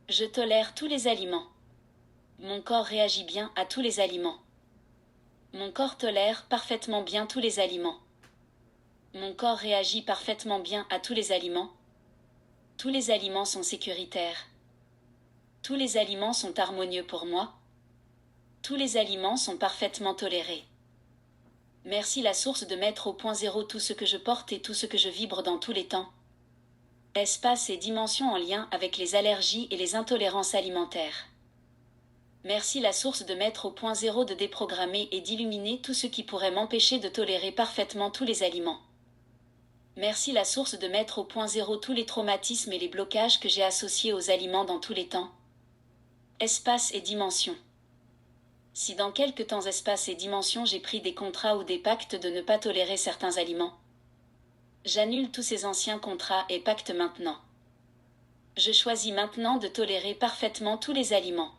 Je tolère tous les aliments. Mon corps réagit bien à tous les aliments. Mon corps tolère parfaitement bien tous les aliments. Mon corps réagit parfaitement bien à tous les aliments. Tous les aliments sont sécuritaires. Tous les aliments sont harmonieux pour moi. Tous les aliments sont parfaitement tolérés. Merci la source de mettre au point zéro tout ce que je porte et tout ce que je vibre dans tous les temps. Espace et dimension en lien avec les allergies et les intolérances alimentaires. Merci la source de mettre au point zéro de déprogrammer et d'illuminer tout ce qui pourrait m'empêcher de tolérer parfaitement tous les aliments. Merci la source de mettre au point zéro tous les traumatismes et les blocages que j'ai associés aux aliments dans tous les temps. Espace et dimension. Si dans quelques temps espace et dimension j'ai pris des contrats ou des pactes de ne pas tolérer certains aliments, j'annule tous ces anciens contrats et pactes maintenant. Je choisis maintenant de tolérer parfaitement tous les aliments.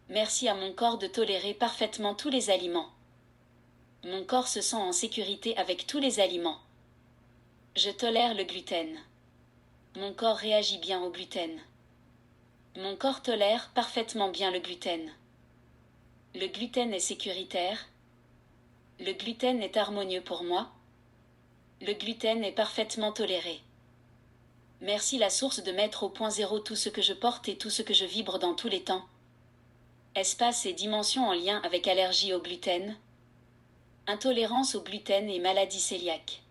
Merci à mon corps de tolérer parfaitement tous les aliments. Mon corps se sent en sécurité avec tous les aliments. Je tolère le gluten. Mon corps réagit bien au gluten. Mon corps tolère parfaitement bien le gluten. Le gluten est sécuritaire. Le gluten est harmonieux pour moi. Le gluten est parfaitement toléré. Merci la source de mettre au point zéro tout ce que je porte et tout ce que je vibre dans tous les temps. Espace et dimension en lien avec allergie au gluten. Intolérance au gluten et maladie cœliaque.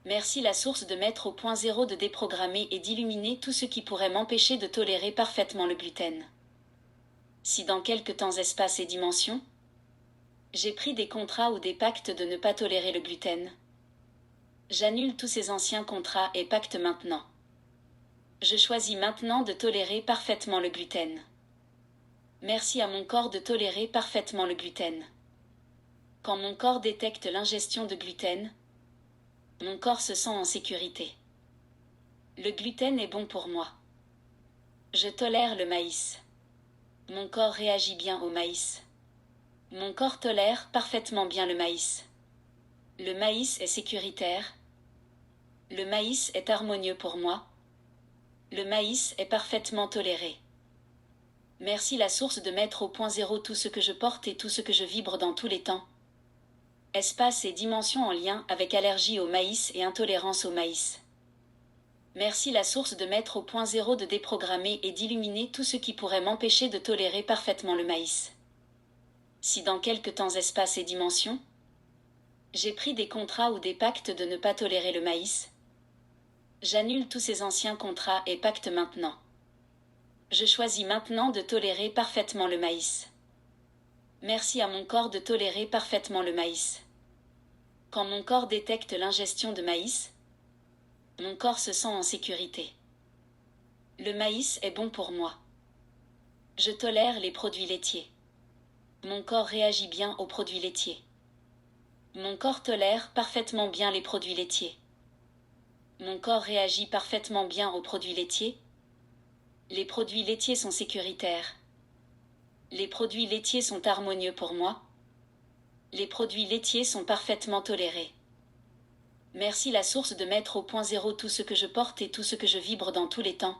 Merci la source de mettre au point zéro de déprogrammer et d'illuminer tout ce qui pourrait m'empêcher de tolérer parfaitement le gluten. Si dans quelques temps espace et dimension, j'ai pris des contrats ou des pactes de ne pas tolérer le gluten, j'annule tous ces anciens contrats et pactes maintenant. Je choisis maintenant de tolérer parfaitement le gluten. Merci à mon corps de tolérer parfaitement le gluten. Quand mon corps détecte l'ingestion de gluten, mon corps se sent en sécurité. Le gluten est bon pour moi. Je tolère le maïs. Mon corps réagit bien au maïs. Mon corps tolère parfaitement bien le maïs. Le maïs est sécuritaire. Le maïs est harmonieux pour moi. Le maïs est parfaitement toléré. Merci la source de mettre au point zéro tout ce que je porte et tout ce que je vibre dans tous les temps. Espace et dimension en lien avec allergie au maïs et intolérance au maïs. Merci la source de mettre au point zéro de déprogrammer et d'illuminer tout ce qui pourrait m'empêcher de tolérer parfaitement le maïs. Si dans quelques temps espace et dimension, j'ai pris des contrats ou des pactes de ne pas tolérer le maïs, j'annule tous ces anciens contrats et pactes maintenant. Je choisis maintenant de tolérer parfaitement le maïs. Merci à mon corps de tolérer parfaitement le maïs. Quand mon corps détecte l'ingestion de maïs, mon corps se sent en sécurité. Le maïs est bon pour moi. Je tolère les produits laitiers. Mon corps réagit bien aux produits laitiers. Mon corps tolère parfaitement bien les produits laitiers. Mon corps réagit parfaitement bien aux produits laitiers. Les produits laitiers sont sécuritaires. Les produits laitiers sont harmonieux pour moi. Les produits laitiers sont parfaitement tolérés. Merci la source de mettre au point zéro tout ce que je porte et tout ce que je vibre dans tous les temps.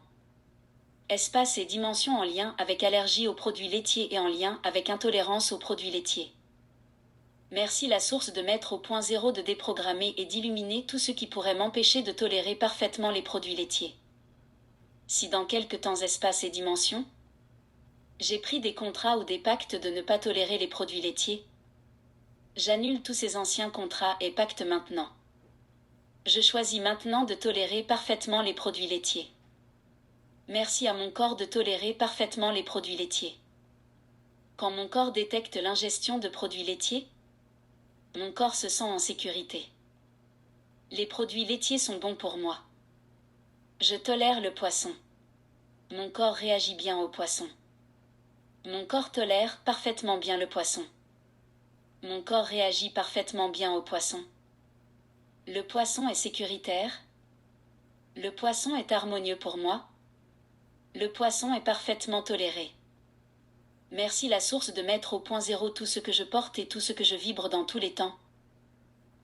Espace et dimension en lien avec allergie aux produits laitiers et en lien avec intolérance aux produits laitiers. Merci la source de mettre au point zéro de déprogrammer et d'illuminer tout ce qui pourrait m'empêcher de tolérer parfaitement les produits laitiers. Si dans quelques temps espace et dimension, j'ai pris des contrats ou des pactes de ne pas tolérer les produits laitiers, j'annule tous ces anciens contrats et pactes maintenant. Je choisis maintenant de tolérer parfaitement les produits laitiers. Merci à mon corps de tolérer parfaitement les produits laitiers. Quand mon corps détecte l'ingestion de produits laitiers, mon corps se sent en sécurité. Les produits laitiers sont bons pour moi. Je tolère le poisson. Mon corps réagit bien au poisson. Mon corps tolère parfaitement bien le poisson. Mon corps réagit parfaitement bien au poisson. Le poisson est sécuritaire. Le poisson est harmonieux pour moi. Le poisson est parfaitement toléré. Merci la source de mettre au point zéro tout ce que je porte et tout ce que je vibre dans tous les temps.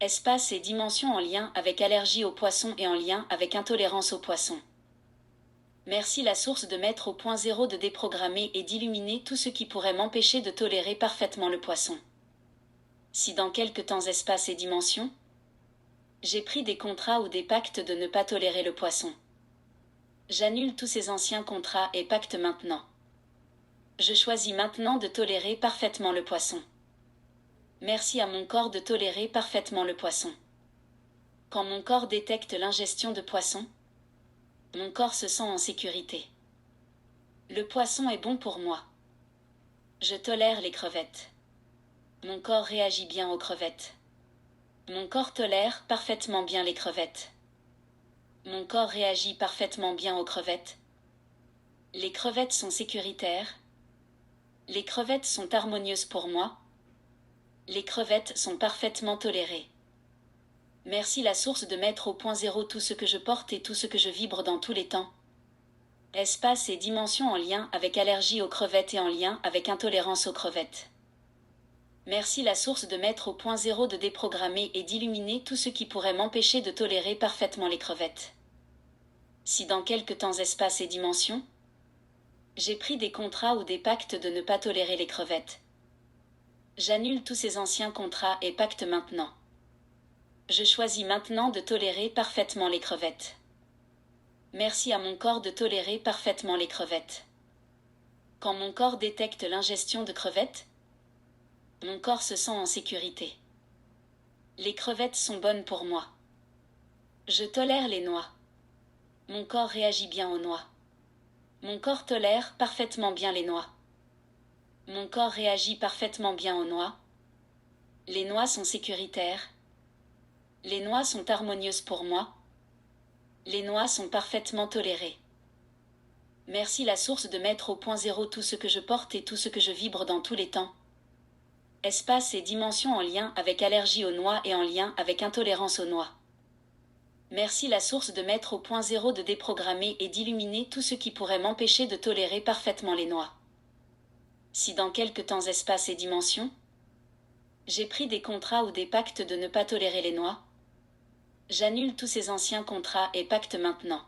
Espace et dimension en lien avec allergie au poisson et en lien avec intolérance au poisson. Merci la source de mettre au point zéro, de déprogrammer et d'illuminer tout ce qui pourrait m'empêcher de tolérer parfaitement le poisson. Si dans quelque temps, espace et dimension, j'ai pris des contrats ou des pactes de ne pas tolérer le poisson. J'annule tous ces anciens contrats et pactes maintenant. Je choisis maintenant de tolérer parfaitement le poisson. Merci à mon corps de tolérer parfaitement le poisson. Quand mon corps détecte l'ingestion de poisson, mon corps se sent en sécurité. Le poisson est bon pour moi. Je tolère les crevettes. Mon corps réagit bien aux crevettes. Mon corps tolère parfaitement bien les crevettes. Mon corps réagit parfaitement bien aux crevettes. Les crevettes sont sécuritaires. Les crevettes sont harmonieuses pour moi. Les crevettes sont parfaitement tolérées. Merci la source de mettre au point zéro tout ce que je porte et tout ce que je vibre dans tous les temps. Espace et dimension en lien avec allergie aux crevettes et en lien avec intolérance aux crevettes. Merci la source de mettre au point zéro, de déprogrammer et d'illuminer tout ce qui pourrait m'empêcher de tolérer parfaitement les crevettes. Si dans quelque temps, espace et dimension, j'ai pris des contrats ou des pactes de ne pas tolérer les crevettes. J'annule tous ces anciens contrats et pactes maintenant. Je choisis maintenant de tolérer parfaitement les crevettes. Merci à mon corps de tolérer parfaitement les crevettes. Quand mon corps détecte l'ingestion de crevettes, mon corps se sent en sécurité. Les crevettes sont bonnes pour moi. Je tolère les noix. Mon corps réagit bien aux noix. Mon corps tolère parfaitement bien les noix. Mon corps réagit parfaitement bien aux noix. Les noix sont sécuritaires. Les noix sont harmonieuses pour moi. Les noix sont parfaitement tolérées. Merci la source de mettre au point zéro tout ce que je porte et tout ce que je vibre dans tous les temps. Espace et dimension en lien avec allergie aux noix et en lien avec intolérance aux noix. Merci la source de mettre au point zéro, de déprogrammer et d'illuminer tout ce qui pourrait m'empêcher de tolérer parfaitement les noix. Si dans quelque temps, espace et dimension, j'ai pris des contrats ou des pactes de ne pas tolérer les noix, j'annule tous ces anciens contrats et pactes maintenant.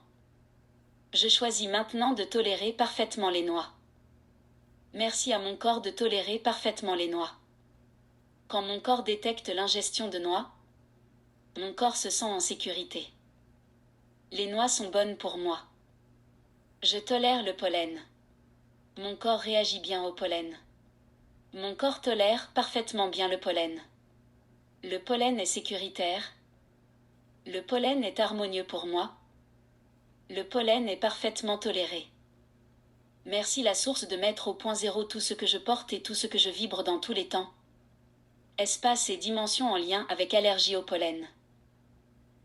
Je choisis maintenant de tolérer parfaitement les noix. Merci à mon corps de tolérer parfaitement les noix. Quand mon corps détecte l'ingestion de noix, mon corps se sent en sécurité. Les noix sont bonnes pour moi. Je tolère le pollen. Mon corps réagit bien au pollen. Mon corps tolère parfaitement bien le pollen. Le pollen est sécuritaire. Le pollen est harmonieux pour moi. Le pollen est parfaitement toléré. Merci la source de mettre au point zéro tout ce que je porte et tout ce que je vibre dans tous les temps. Espace et dimension en lien avec allergie au pollen.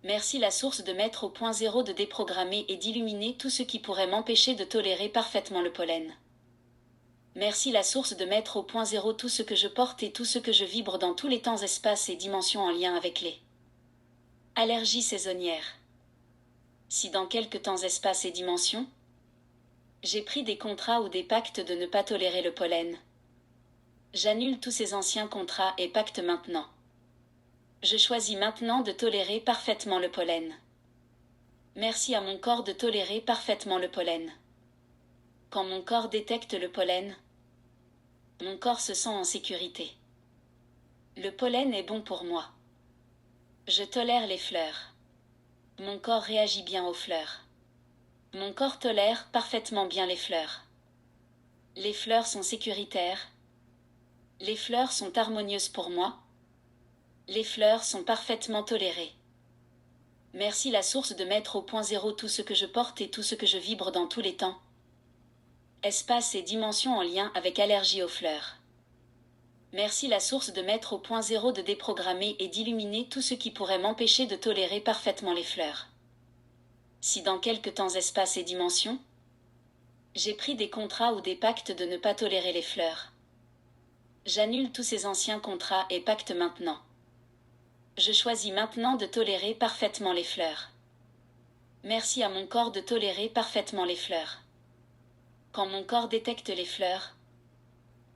Merci la source de mettre au point zéro, de déprogrammer et d'illuminer tout ce qui pourrait m'empêcher de tolérer parfaitement le pollen. Merci la source de mettre au point zéro tout ce que je porte et tout ce que je vibre dans tous les temps, espaces et dimensions en lien avec les allergies saisonnières. Si dans quelque temps, espace et dimension, j'ai pris des contrats ou des pactes de ne pas tolérer le pollen, j'annule tous ces anciens contrats et pactes maintenant. Je choisis maintenant de tolérer parfaitement le pollen. Merci à mon corps de tolérer parfaitement le pollen. Quand mon corps détecte le pollen, mon corps se sent en sécurité. Le pollen est bon pour moi. Je tolère les fleurs. Mon corps réagit bien aux fleurs. Mon corps tolère parfaitement bien les fleurs. Les fleurs sont sécuritaires. Les fleurs sont harmonieuses pour moi. Les fleurs sont parfaitement tolérées. Merci la source de mettre au point zéro tout ce que je porte et tout ce que je vibre dans tous les temps. Espace et dimension en lien avec allergie aux fleurs. Merci la source de mettre au point zéro, de déprogrammer et d'illuminer tout ce qui pourrait m'empêcher de tolérer parfaitement les fleurs. Si dans quelque temps, espace et dimension, j'ai pris des contrats ou des pactes de ne pas tolérer les fleurs, j'annule tous ces anciens contrats et pactes maintenant. Je choisis maintenant de tolérer parfaitement les fleurs. Merci à mon corps de tolérer parfaitement les fleurs. Quand mon corps détecte les fleurs,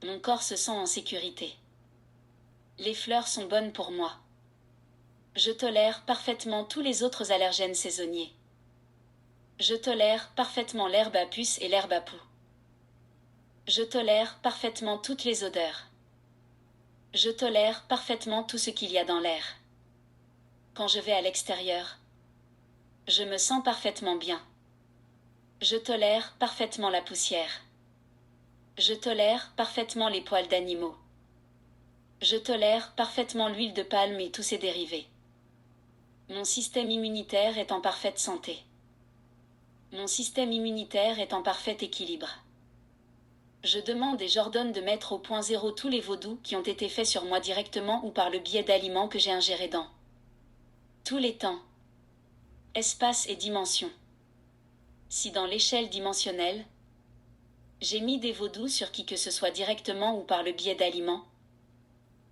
mon corps se sent en sécurité. Les fleurs sont bonnes pour moi. Je tolère parfaitement tous les autres allergènes saisonniers. Je tolère parfaitement l'herbe à puce et l'herbe à poux. Je tolère parfaitement toutes les odeurs. Je tolère parfaitement tout ce qu'il y a dans l'air. Quand je vais à l'extérieur, je me sens parfaitement bien. Je tolère parfaitement la poussière. Je tolère parfaitement les poils d'animaux. Je tolère parfaitement l'huile de palme et tous ses dérivés. Mon système immunitaire est en parfaite santé. Mon système immunitaire est en parfait équilibre. Je demande et j'ordonne de mettre au point zéro tous les vaudous qui ont été faits sur moi directement ou par le biais d'aliments que j'ai ingérés dans tous les temps, espace et dimension. Si dans l'échelle dimensionnelle, j'ai mis des vaudous sur qui que ce soit directement ou par le biais d'aliments,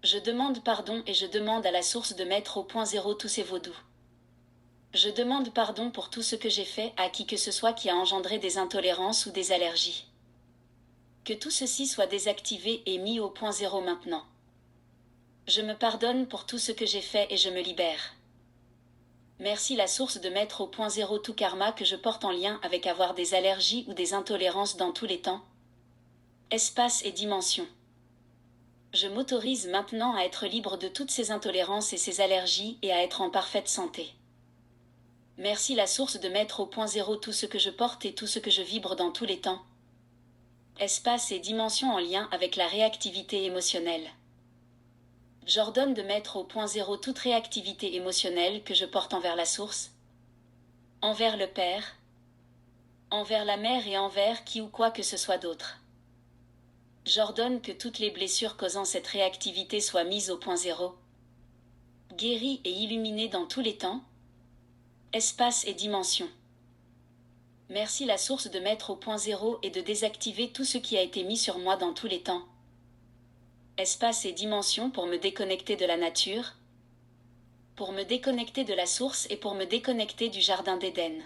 je demande pardon et je demande à la source de mettre au point zéro tous ces vaudous. Je demande pardon pour tout ce que j'ai fait à qui que ce soit qui a engendré des intolérances ou des allergies. Que tout ceci soit désactivé et mis au point zéro maintenant. Je me pardonne pour tout ce que j'ai fait et je me libère. Merci la source de mettre au point zéro tout karma que je porte en lien avec avoir des allergies ou des intolérances dans tous les temps, espace et dimension. Je m'autorise maintenant à être libre de toutes ces intolérances et ces allergies et à être en parfaite santé. Merci la source de mettre au point zéro tout ce que je porte et tout ce que je vibre dans tous les temps, espace et dimension en lien avec la réactivité émotionnelle. J'ordonne de mettre au point zéro toute réactivité émotionnelle que je porte envers la source, envers le Père, envers la mère et envers qui ou quoi que ce soit d'autre. J'ordonne que toutes les blessures causant cette réactivité soient mises au point zéro, guéries et illuminées dans tous les temps, espace et dimension. Merci la source de mettre au point zéro et de désactiver tout ce qui a été mis sur moi dans tous les temps, espace et dimension pour me déconnecter de la nature, pour me déconnecter de la source et pour me déconnecter du jardin d'Éden.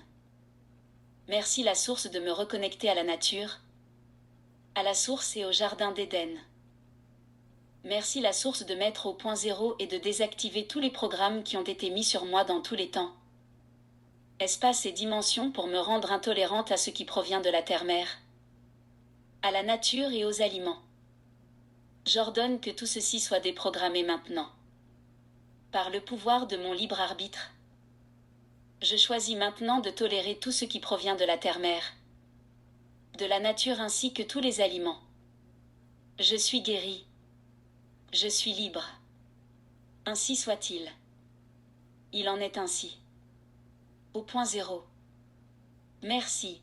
Merci la source de me reconnecter à la nature, à la source et au jardin d'Éden. Merci la source de mettre au point zéro et de désactiver tous les programmes qui ont été mis sur moi dans tous les temps, espace et dimension pour me rendre intolérante à ce qui provient de la terre-mère, à la nature et aux aliments. J'ordonne que tout ceci soit déprogrammé maintenant. Par le pouvoir de mon libre arbitre, je choisis maintenant de tolérer tout ce qui provient de la terre-mère, de la nature ainsi que tous les aliments. Je suis guéri. Je suis libre. Ainsi soit-il. Il en est ainsi. Au point zéro. Merci.